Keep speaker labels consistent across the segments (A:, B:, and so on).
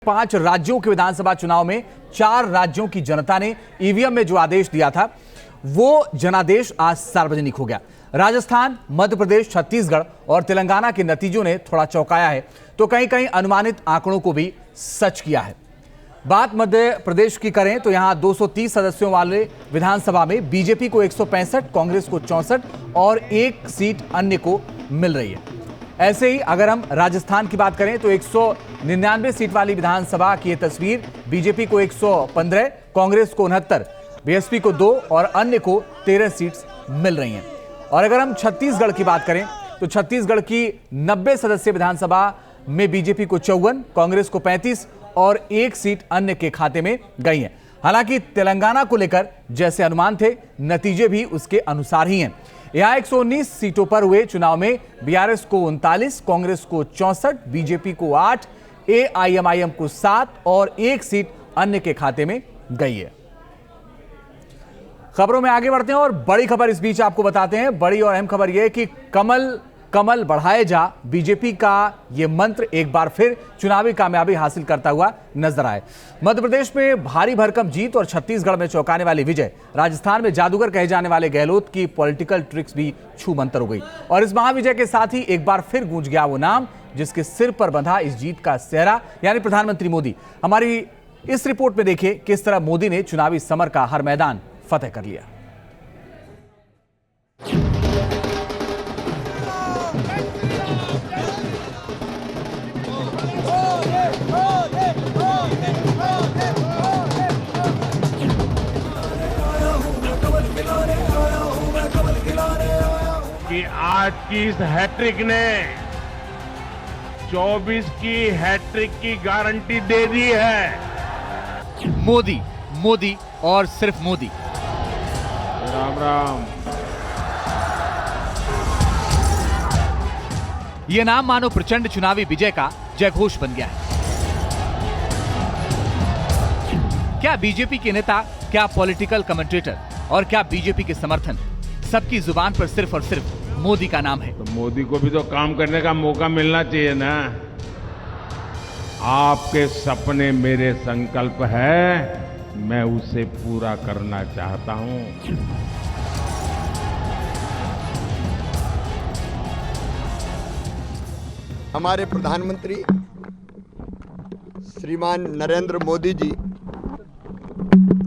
A: 5 राज्यों के विधानसभा चुनाव में 4 राज्यों की जनता ने ईवीएम में जो आदेश दिया था वो जनादेश आज सार्वजनिक हो गया। राजस्थान, मध्य प्रदेश, छत्तीसगढ़ और तेलंगाना के नतीजों ने थोड़ा चौंकाया है तो कहीं कहीं अनुमानित आंकड़ों को भी सच किया है। बात मध्य प्रदेश की करें तो यहां 230 सदस्यों वाले विधानसभा में बीजेपी को 165, कांग्रेस को 64 और 1 सीट अन्य को मिल रही है। ऐसे ही अगर हम राजस्थान की बात करें तो 199 सीट वाली विधानसभा की यह तस्वीर, बीजेपी को 115, कांग्रेस को 69, बीएसपी को 2 और अन्य को 13 सीट्स मिल रही हैं। और अगर हम छत्तीसगढ़ की बात करें तो छत्तीसगढ़ की 90 सदस्यीय विधानसभा में बीजेपी को 54, कांग्रेस को 35 और 1 सीट अन्य के खाते में गई है। हालांकि तेलंगाना को लेकर जैसे अनुमान थे, नतीजे भी उसके अनुसार ही हैं। यहां 119 सीटों पर हुए चुनाव में बीआरएस को 39, कांग्रेस को 64, बीजेपी को 8, एआईएमआईएम को 7 और 1 सीट अन्य के खाते में गई है। खबरों में आगे बढ़ते हैं और बड़ी खबर इस बीच आपको बताते हैं। बड़ी और अहम खबर यह है कि कमल कमल बढ़ाए जा, बीजेपी का यह मंत्र एक बार फिर चुनावी कामयाबी हासिल करता हुआ नजर आए। मध्य प्रदेश में भारी भरकम जीत और छत्तीसगढ़ में चौंकाने वाली विजय, राजस्थान में जादूगर कहे जाने वाले गहलोत की पॉलिटिकल ट्रिक्स भी छू मंतर हो गई और इस महाविजय के साथ ही एक बार फिर गूंज गया वो नाम जिसके सिर पर बंधा इस जीत का सेहरा, यानी प्रधानमंत्री मोदी। हमारी इस रिपोर्ट में देखिए किस तरह मोदी ने चुनावी समर का हर मैदान फतेह कर लिया।
B: कि आज की इस हैट्रिक ने 24 की हैट्रिक की गारंटी दे दी है।
A: मोदी, मोदी और सिर्फ मोदी।
B: राम राम।
A: यह नाम मानो प्रचंड चुनावी विजय का जयघोष बन गया है। क्या बीजेपी के नेता, क्या पॉलिटिकल कमेंटेटर और क्या बीजेपी के समर्थन, सबकी जुबान पर सिर्फ और सिर्फ मोदी का नाम है।
B: तो मोदी को भी तो काम करने का मौका मिलना चाहिए ना। आपके सपने मेरे संकल्प है, मैं उसे पूरा करना चाहता हूं।
C: हमारे प्रधानमंत्री श्रीमान नरेंद्र मोदी जी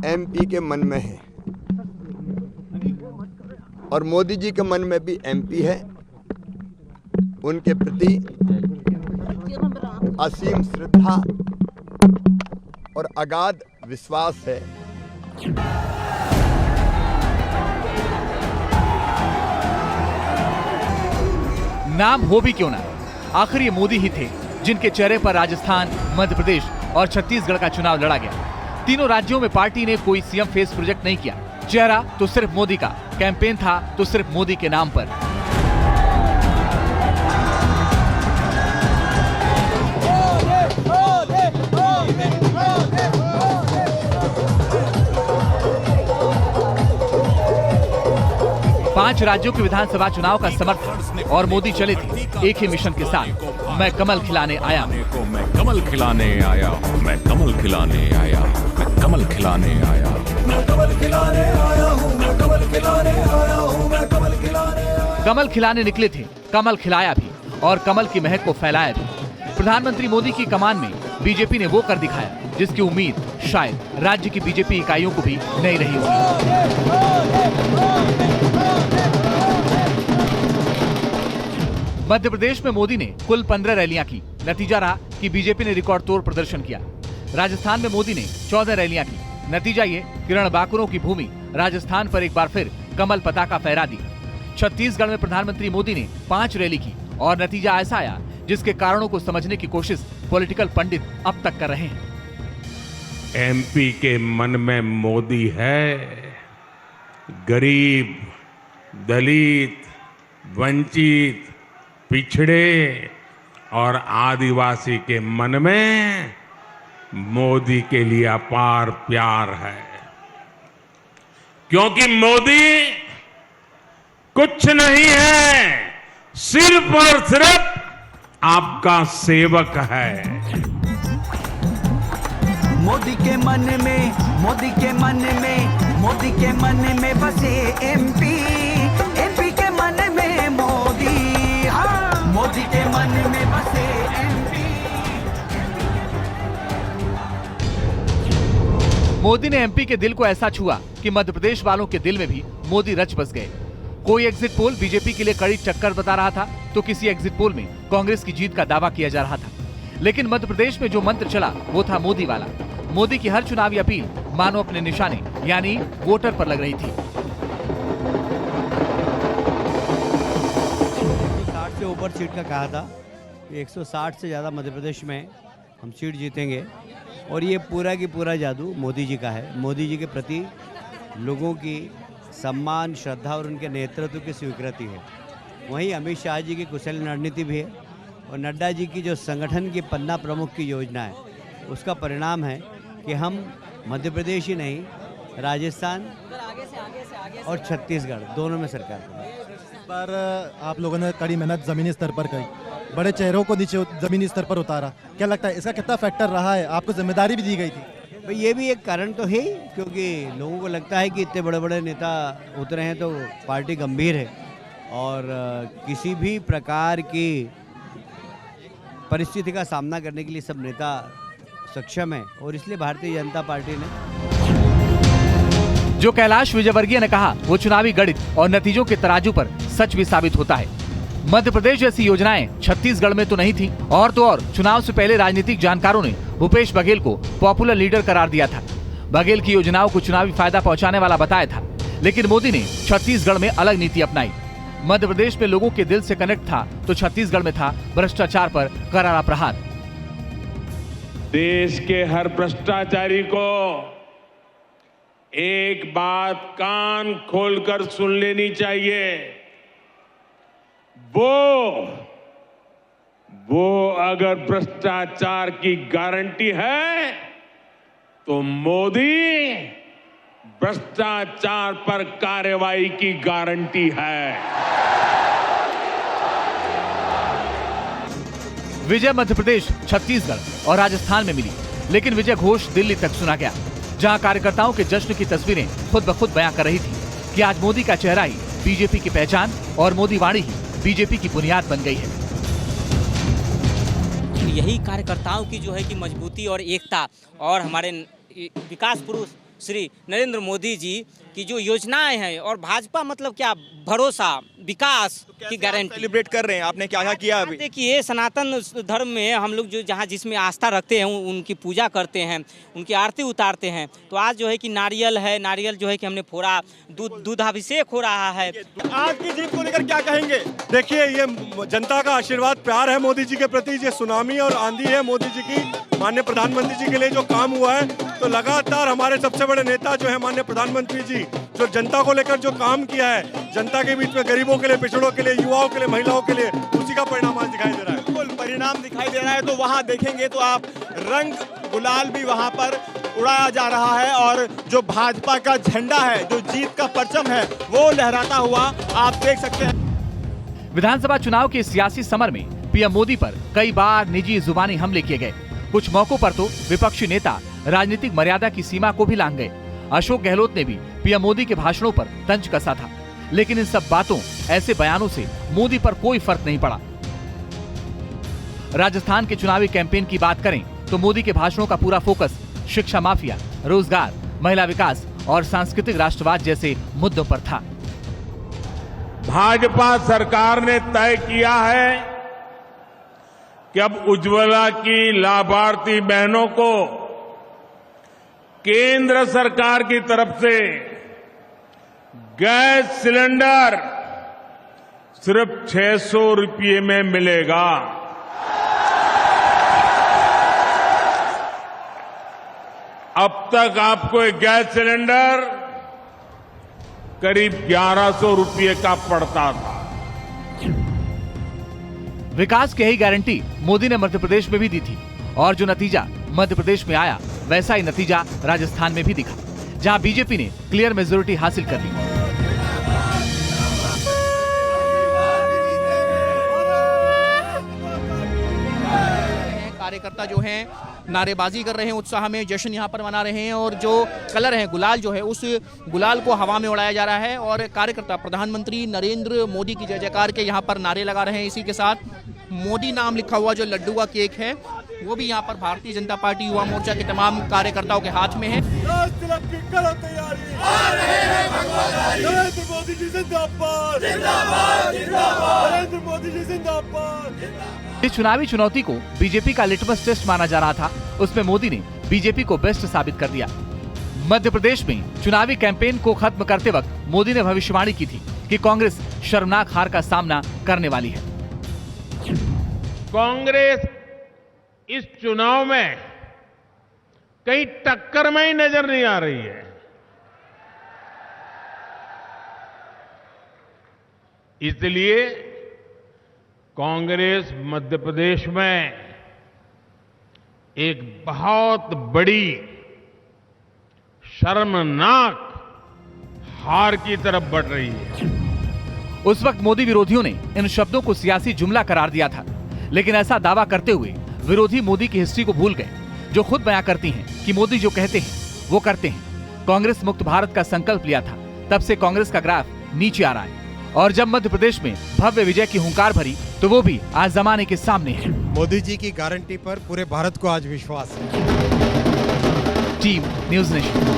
C: एमपी के मन में है और मोदी जी के मन में भी एमपी है। उनके प्रति असीम श्रद्धा और अगाध विश्वास है।
A: नाम हो भी क्यों ना, आखिर ये मोदी ही थे जिनके चेहरे पर राजस्थान, मध्य प्रदेश और छत्तीसगढ़ का चुनाव लड़ा गया। तीनों राज्यों में पार्टी ने कोई सीएम फेस प्रोजेक्ट नहीं किया। चेहरा तो सिर्फ मोदी का, कैंपेन था तो सिर्फ मोदी के नाम पर। पांच राज्यों के विधानसभा चुनाव का समर्थन और मोदी चले थे एक ही मिशन के साथ, मैं कमल खिलाने आया।
D: मैं कमल खिलाने आया, मैं कमल खिलाने आया, मैं कमल खिलाने आया, मैं कमल खिलाने आया हूं, मैं कमल खिलाने आया हूं, मैं कमल खिलाने आया।
A: कमल खिलाने निकले थे, कमल खिलाया भी और कमल की महक को फैलाया भी। प्रधानमंत्री मोदी की कमान में बीजेपी ने वो कर दिखाया जिसकी उम्मीद शायद राज्य की बीजेपी इकाइयों को भी नहीं रही होगी। मध्य प्रदेश में मोदी ने कुल 15 रैलियां की। नतीजा रहा कि बीजेपी ने रिकॉर्ड तोड़ प्रदर्शन किया। राजस्थान में मोदी ने 14 रैलियां की। नतीजा ये कि रणबांकुरों की भूमि राजस्थान पर एक बार फिर कमल पताका फहरा दी। छत्तीसगढ़ में प्रधानमंत्री मोदी ने 5 रैली की और नतीजा ऐसा आया जिसके कारणों को समझने की कोशिश पॉलिटिकल पंडित अब तक कर रहे हैं।
B: एमपी के मन में मोदी है, गरीब, दलित, वंचित, पिछड़े और आदिवासी के मन में मोदी के लिए अपार प्यार है, क्योंकि मोदी कुछ नहीं है, सिर्फ और सिर्फ आपका सेवक है।
E: मोदी के मन में, मोदी के मन में, मोदी के मन में बसे एमपी, एमपी के मन में मोदी, हाँ मोदी के मन में बसे एमपी।
A: मोदी ने एमपी के दिल को ऐसा छुआ कि मध्य प्रदेश वालों के दिल में भी मोदी रच बस गए। कोई एग्जिट पोल बीजेपी के लिए कड़ी टक्कर बता रहा था, तो किसी एग्जिट पोल में कांग्रेस की जीत का दावा किया जा रहा था। लेकिन मध्य प्रदेश में जो मंत्र चला वो था मोदी वाला। मोदी की हर चुनावी अपील मानो अपने निशाने यानी वोटर पर लग रही थी।
F: 160 से ऊपर सीट का कहा था, 160 से ज़्यादा मध्य प्रदेश में हम सीट जीतेंगे और ये पूरा की पूरा जादू मोदी जी का है। मोदी जी के प्रति लोगों की सम्मान, श्रद्धा और उनके नेतृत्व की स्वीकृति है। वहीं अमित शाह जी की कुशल रणनीति भी है और नड्डा जी की जो संगठन की पन्ना प्रमुख की योजना है, उसका परिणाम है कि हम मध्य प्रदेश ही नहीं, राजस्थान और छत्तीसगढ़ दोनों में सरकार करेंगे।
G: पर आप लोगों ने कड़ी मेहनत ज़मीनी स्तर पर की, बड़े चेहरों को नीचे ज़मीनी स्तर पर उतारा, क्या लगता है इसका कितना फैक्टर रहा है? आपको जिम्मेदारी भी दी गई थी।
F: भाई ये भी एक कारण तो है, क्योंकि लोगों को लगता है कि इतने बड़े बड़े नेता उतरे हैं तो पार्टी गंभीर है और किसी भी प्रकार की परिस्थिति का सामना करने के लिए सब नेता सक्षम है और इसलिए भारतीय जनता पार्टी ने।
A: जो कैलाश विजयवर्गीय ने कहा वो चुनावी गणित और नतीजों के तराजू पर सच भी साबित होता है। मध्य प्रदेश जैसी योजनाएं छत्तीसगढ़ में तो नहीं थी, और तो और चुनाव से पहले राजनीतिक जानकारों ने भूपेश बघेल को पॉपुलर लीडर करार दिया था। बघेल की योजनाओं को चुनावी फायदा पहुंचाने वाला बताया था, लेकिन मोदी ने छत्तीसगढ़ में अलग नीति अपनाई। मध्य प्रदेश में लोगों के दिल से कनेक्ट था, तो छत्तीसगढ़ में था भ्रष्टाचार पर करारा प्रहार।
B: देश के हर भ्रष्टाचारी को एक बात कान खोलकर सुन लेनी चाहिए, वो अगर भ्रष्टाचार की गारंटी है तो मोदी भ्रष्टाचार पर कार्रवाई की गारंटी है।
A: विजय मध्य प्रदेश, छत्तीसगढ़ और राजस्थान में मिली, लेकिन विजय घोष दिल्ली तक सुना गया, जहां कार्यकर्ताओं के जश्न की तस्वीरें खुद ब खुद बयां कर रही थी कि आज मोदी का चेहरा ही बीजेपी की पहचान और मोदी वाणी ही बीजेपी की बुनियाद बन गई है।
H: यही कार्यकर्ताओं की जो है कि मजबूती और एकता और हमारे विकास पुरुष श्री नरेंद्र मोदी जी की जो योजनाएं हैं और भाजपा मतलब क्या भरोसा, विकास की गारंटी
I: सेलिब्रेट कर रहे हैं। आपने क्या क्या किया अभी?
H: देखिए, सनातन धर्म में हम लोग जो जहाँ जिसमें आस्था रखते हैं उनकी पूजा करते हैं, उनकी आरती उतारते हैं। तो आज जो है कि नारियल है, नारियल जो है कि हमने फोड़ा, दूधाभिषेक हो रहा है।
I: आज की जीत को लेकर क्या कहेंगे? देखिए, ये जनता का आशीर्वाद, प्यार है मोदी जी के प्रति। ये सुनामी और आंधी है मोदी जी की। माननीय प्रधानमंत्री जी के लिए जो काम हुआ है, तो लगातार हमारे सबसे बड़े नेता जो है माननीय प्रधानमंत्री जी, जो जनता को लेकर जो काम किया है, जनता के बीच में गरीबों के लिए, पिछड़ों के लिए, युवाओं के लिए, महिलाओं के लिए, उसी का परिणाम आज दिखाई दे रहा है। बिल्कुल परिणाम दिखाई दे रहा है। तो वहाँ देखेंगे तो आप रंग गुलाल भी वहाँ पर उड़ाया जा रहा है और जो भाजपा का झंडा है, जो जीत का परचम है, वो लहराता हुआ आप देख सकते हैं।
A: विधानसभा चुनाव के सियासी समर में पीएम मोदी पर कई बार निजी जुबानी हमले किए गए। कुछ मौकों पर तो विपक्षी नेता राजनीतिक मर्यादा की सीमा को भी लांघ गए। अशोक गहलोत ने भी पीएम मोदी के भाषणों पर तंज कसा था, लेकिन इन सब बातों, ऐसे बयानों से मोदी पर कोई फर्क नहीं पड़ा। राजस्थान के चुनावी कैंपेन की बात करें तो मोदी के भाषणों का पूरा फोकस शिक्षा माफिया, रोजगार, महिला विकास और सांस्कृतिक राष्ट्रवाद जैसे मुद्दों पर था।
B: भाजपा सरकार ने तय किया है कि अब उज्ज्वला की लाभार्थी बहनों को केंद्र सरकार की तरफ से गैस सिलेंडर सिर्फ 600 रुपये में मिलेगा। अब तक आपको एक गैस सिलेंडर करीब 1100 रुपये का पड़ता था।
A: विकास की यही गारंटी मोदी ने मध्य प्रदेश में भी दी थी, और जो नतीजा मध्य प्रदेश में आया वैसा ही नतीजा राजस्थान में भी दिखा, जहां बीजेपी ने क्लियर मेजोरिटी हासिल कर ली।
J: कार्यकर्ता जो हैं नारेबाजी कर रहे हैं, उत्साह में जश्न यहाँ पर मना रहे हैं और जो कलर है, गुलाल जो है, उस गुलाल को हवा में उड़ाया जा रहा है और कार्यकर्ता प्रधानमंत्री नरेंद्र मोदी की जय जयकार के यहाँ पर नारे लगा रहे हैं। इसी के साथ मोदी नाम लिखा हुआ जो लड्डू का केक है वो भी यहाँ पर भारतीय जनता पार्टी युवा मोर्चा के तमाम कार्यकर्ताओं के हाथ में है।
I: नरेंद्र मोदी जी जिंदाबाद, नरेंद्र मोदी जी जिंदाबाद।
A: इस चुनावी चुनौती को बीजेपी का लिटमस टेस्ट माना जा रहा था, उसमें मोदी ने बीजेपी को बेस्ट साबित कर दिया। मध्य प्रदेश में चुनावी कैंपेन को खत्म करते वक्त मोदी ने भविष्यवाणी की थी कि कांग्रेस शर्मनाक हार का सामना करने वाली है।
B: कांग्रेस इस चुनाव में कहीं टक्कर में ही नजर नहीं आ रही है। इसलिए कांग्रेस मध्य प्रदेश में एक बहुत बड़ी शर्मनाक हार की तरफ बढ़ रही है।
A: उस वक्त मोदी विरोधियों ने इन शब्दों को सियासी जुमला करार दिया था, लेकिन ऐसा दावा करते हुए विरोधी मोदी की हिस्ट्री को भूल गए, जो खुद बयां करती हैं कि मोदी जो कहते हैं वो करते हैं। कांग्रेस मुक्त भारत का संकल्प लिया था, तब से कांग्रेस का ग्राफ नीचे आ रहा है और जब मध्य प्रदेश में भव्य विजय की हुंकार भरी तो वो भी आज जमाने के सामने है।
K: मोदी जी की गारंटी पर पूरे भारत को आज विश्वास है।
A: Team news nation.